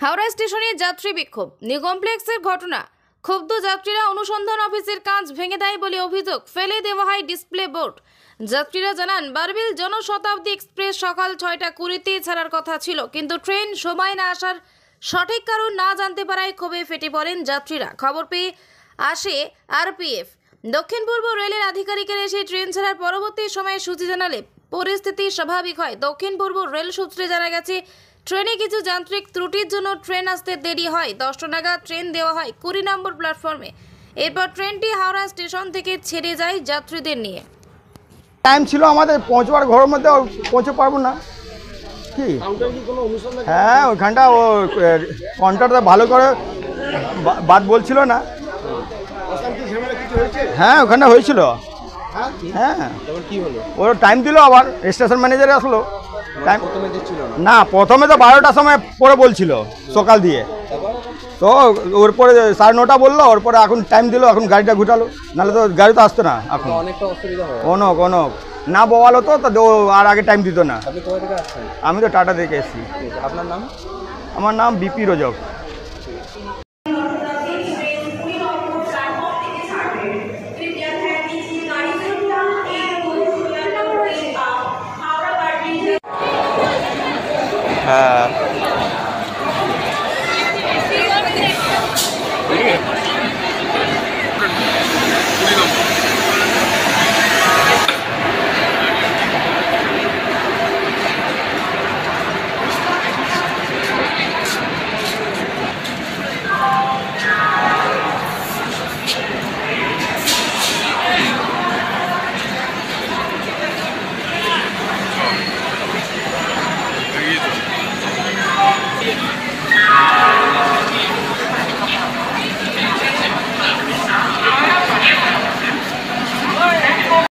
হাওড়া স্টেশনে যাত্রী বিক্ষোভ, নিউ কমপ্লেক্সের ঘটনা। ক্ষুব্ধ যাত্রীরা অনুসন্ধান অফিসের কাঁচ ভেঙে দেয় বলে অভিযোগ, ফেলে দেওয়া হয় ডিসপ্লে বোর্ড। যাত্রীরা জানান, বারবিল জনশতাব্দী এক্সপ্রেস সকাল 6টা 20-তে ছাড়ার কথা ছিল, কিন্তু ট্রেন সময় না আসার সঠিক কারণ না জানতে পারায় ক্ষোভে ফেটে পড়েন যাত্রীরা। খবর পেয়ে আসে আরপিএফ। দক্ষিণ পূর্ব রেলের আধিকারিকেরা এসে ট্রেন ছাড়ার পরবর্তী সময়ে সূচি জানালে পরিস্থিতি স্বাভাবিক হয়। দক্ষিণ পূর্ব রেল সূত্রে জানা গেছে, ট্রেনে কিছু যান্ত্রিক ত্রুটির জন্য ট্রেন আসতে দেরি হয়। 10টা নাগাদ ট্রেন দেওয়া হয় 20 নম্বর প্ল্যাটফর্মে। এরপর ট্রেনটি হাওড়া স্টেশন থেকে ছেড়ে যায় যাত্রীদের নিয়ে। টাইম ছিল আমাদের পৌঁছবার ঘরের মধ্যে, পৌঁছে পারবো না কি? হ্যাঁ, ওইখানটা ও কন্ট্রাক্টর ভালো করে বাদ বলছিল না। হ্যাঁ, ওখানটা হয়েছিল। হ্যাঁ, ওর টাইম দিল, আবার স্টেশন ম্যানেজার আসলো। টাইম না, প্রথমে তো 12টার সময় পরে বলছিল সকাল দিয়ে, তো ওর পরে 9:30 বললো, ওর পরে এখন টাইম দিল, এখন গাড়িটা ঘুটালো, নাহলে তো গাড়ি তো আসতো না। এখন কোনো না বল হতো তো আর আগে টাইম দিত না। আমি তো টাটা থেকে এসেছি। আপনার নাম? আমার নাম বিপি রজক। হ্যাঁ।